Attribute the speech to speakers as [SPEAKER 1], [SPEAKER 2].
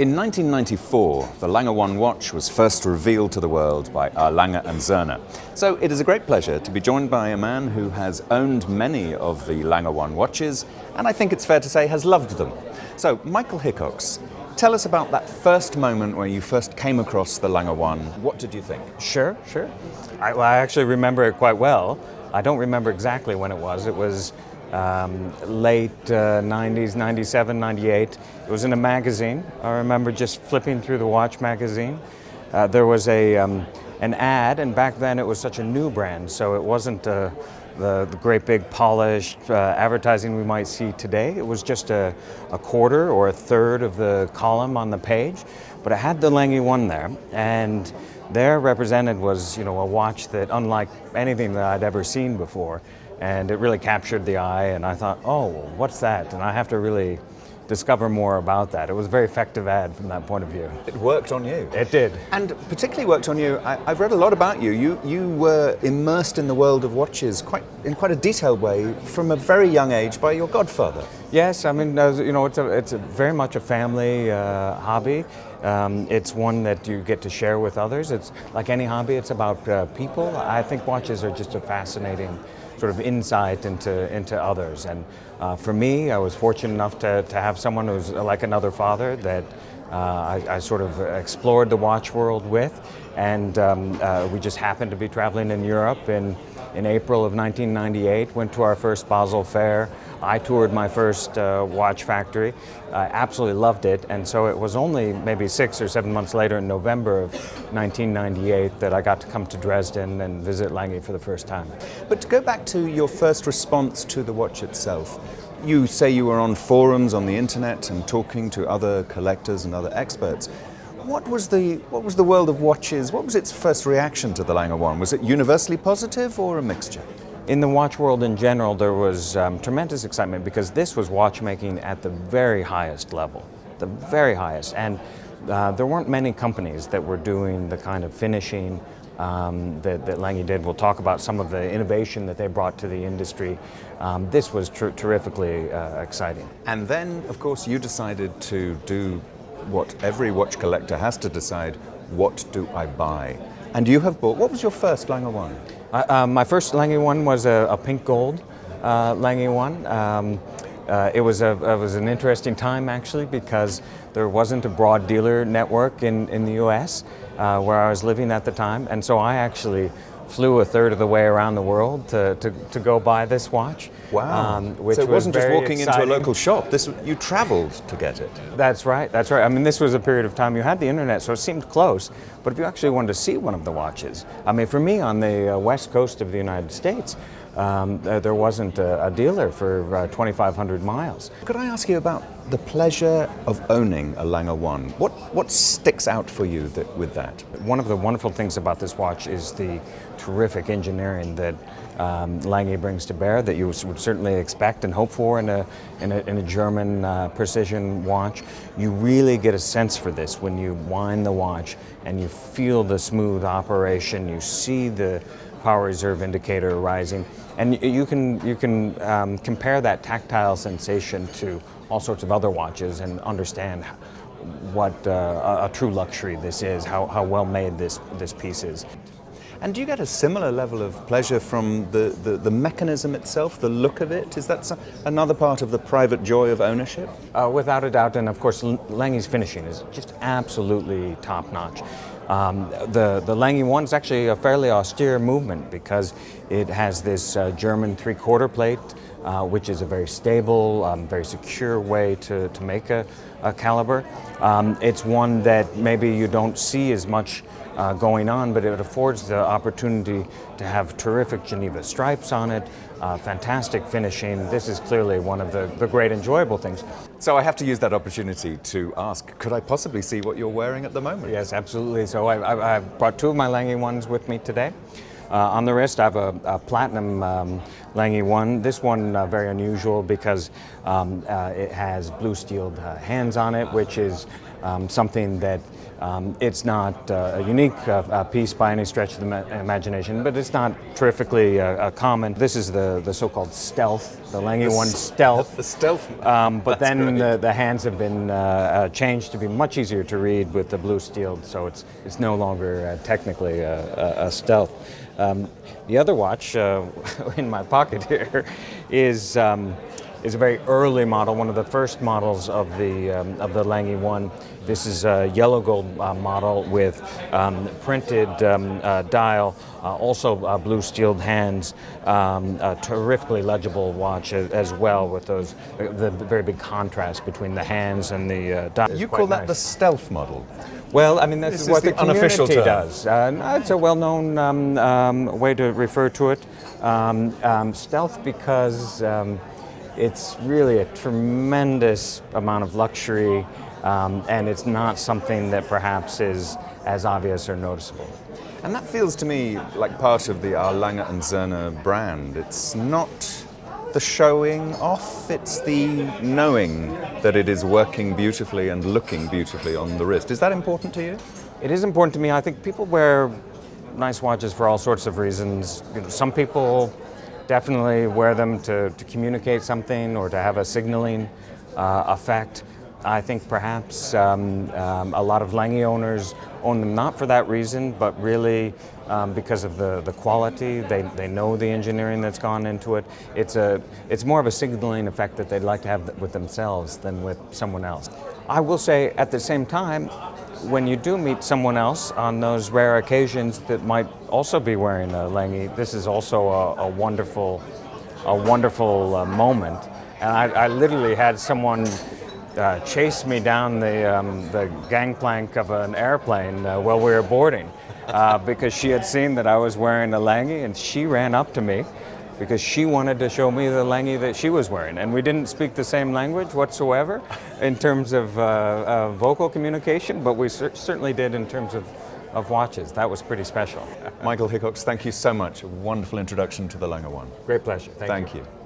[SPEAKER 1] In 1994, the Lange 1 watch was first revealed to the world by Lange and Söhne. So it is a great pleasure to be joined by a man who has owned many of the Lange 1 watches, and I think it's fair to say has loved them. So, Michael Hickcox, tell us about that first moment where you first came across the Lange 1. What did you think?
[SPEAKER 2] Sure. I actually remember it quite well. I don't remember exactly when it was. It was late 90s, 97, 98. It was in a magazine. I remember just flipping through the watch magazine. There was an ad, and back then it was such a new brand, so it wasn't the great big polished advertising we might see today. It was just a quarter or a third of the column on the page, but it had the Lange 1 there, and there represented was, a watch that unlike anything that I'd ever seen before. And it really captured the eye, and I thought, oh, what's that? And I have to really discover more about that. It was a very effective ad from that point of view.
[SPEAKER 1] It worked on you.
[SPEAKER 2] It did.
[SPEAKER 1] And particularly worked on you. I've read a lot about you. You were immersed in the world of watches in quite a detailed way from a very young age by your godfather.
[SPEAKER 2] Yes, I mean, it's very much a family hobby. It's one that you get to share with others. It's like any hobby, it's about people. I think watches are just a fascinating sort of insight into others. And for me, I was fortunate enough to have someone who's like another father that I sort of explored the watch world with. And we just happened to be traveling in Europe in April of 1998, went to our first Basel fair. I toured my first watch factory. I absolutely loved it, and so it was only maybe 6 or 7 months later in November of 1998 that I got to come to Dresden and visit Lange for the first time.
[SPEAKER 1] But to go back to your first response to the watch itself, you say you were on forums on the internet and talking to other collectors and other experts. What was the world of watches? What was its first reaction to the Lange 1? Was it universally positive or a mixture?
[SPEAKER 2] In the watch world in general, there was tremendous excitement because this was watchmaking at the very highest level, the very highest. And there weren't many companies that were doing the kind of finishing that Lange did. We'll talk about some of the innovation that they brought to the industry. This was terrifically exciting.
[SPEAKER 1] And then, of course, you decided to do what every watch collector has to decide: what do I buy? And you have bought. What was your first Lange 1?
[SPEAKER 2] My first Lange 1 was a pink gold Lange 1. It was an interesting time actually because there wasn't a broad dealer network in the U.S. Where I was living at the time, and so I actually flew a third of the way around the world to go buy this watch.
[SPEAKER 1] Wow!
[SPEAKER 2] Which
[SPEAKER 1] so it wasn't
[SPEAKER 2] was
[SPEAKER 1] just walking
[SPEAKER 2] exciting.
[SPEAKER 1] into a local shop. You travelled to get it.
[SPEAKER 2] That's right. I mean, this was a period of time you had the internet, so it seemed close. But if you actually wanted to see one of the watches, I mean, for me on the west coast of the United States, there wasn't a dealer for 2,500 miles.
[SPEAKER 1] Could I ask you about the pleasure of owning a Lange 1? What sticks out for you with that?
[SPEAKER 2] One of the wonderful things about this watch is the terrific engineering that Lange brings to bear that you would certainly expect and hope for in a German precision watch. You really get a sense for this when you wind the watch and you feel the smooth operation. You see the power reserve indicator rising, and you can compare that tactile sensation to all sorts of other watches and understand what a true luxury this is, how well made this piece is.
[SPEAKER 1] And do you get a similar level of pleasure from the mechanism itself, the look of it? Is that another part of the private joy of ownership?
[SPEAKER 2] Without a doubt, and of course Lange's finishing is just absolutely top-notch. The Lange 1 is actually a fairly austere movement because it has this German three-quarter plate, which is a very stable, very secure way to make a caliber. It's one that maybe you don't see as much going on, but it affords the opportunity to have terrific Geneva stripes on it, fantastic finishing. This is clearly one of the great enjoyable things.
[SPEAKER 1] So I have to use that opportunity to ask, could I possibly see what you're wearing at the moment?
[SPEAKER 2] Yes, absolutely. So I brought two of my Lange 1s with me today. On the wrist, I have a platinum Lange 1. This one very unusual because it has blue steeled hands on it, which is something that It's not a unique piece by any stretch of the imagination, but it's not terrifically common. This is the so-called stealth, the Lange 1 stealth.
[SPEAKER 1] The stealth.
[SPEAKER 2] But then the hands have been changed to be much easier to read with the blue steel, so it's no longer technically a stealth. The other watch in my pocket here is a very early model, one of the first models of the Lange 1. This is a yellow gold model with printed dial, also blue steeled hands, a terrifically legible watch as well, with the very big contrast between the hands and the dial.
[SPEAKER 1] You call that the stealth model?
[SPEAKER 2] Well, I mean, this is what the
[SPEAKER 1] unofficial
[SPEAKER 2] community
[SPEAKER 1] term.
[SPEAKER 2] does. It's a well-known way to refer to it. Stealth because it's really a tremendous amount of luxury, and it's not something that perhaps is as obvious or noticeable.
[SPEAKER 1] And that feels to me like part of the Lange and Söhne brand. It's not the showing off, it's the knowing that it is working beautifully and looking beautifully on the wrist. Is that important to you?
[SPEAKER 2] It is important to me. I think people wear nice watches for all sorts of reasons. Some people definitely wear them to communicate something or to have a signaling effect. I think perhaps a lot of Lange owners own them not for that reason, but really because of the quality. They know the engineering that's gone into it. It's more of a signaling effect that they'd like to have with themselves than with someone else. I will say at the same time, when you do meet someone else on those rare occasions that might also be wearing a Lange, this is also a wonderful moment. And I literally had someone chase me down the gangplank of an airplane while we were boarding because she had seen that I was wearing a Lange, and she ran up to me because she wanted to show me the Lange that she was wearing. And we didn't speak the same language whatsoever in terms of vocal communication, but we certainly did in terms of watches. That was pretty special.
[SPEAKER 1] Michael Hickcox, thank you so much. A wonderful introduction to the Lange 1.
[SPEAKER 2] Great pleasure. Thank you.
[SPEAKER 1] Thank you.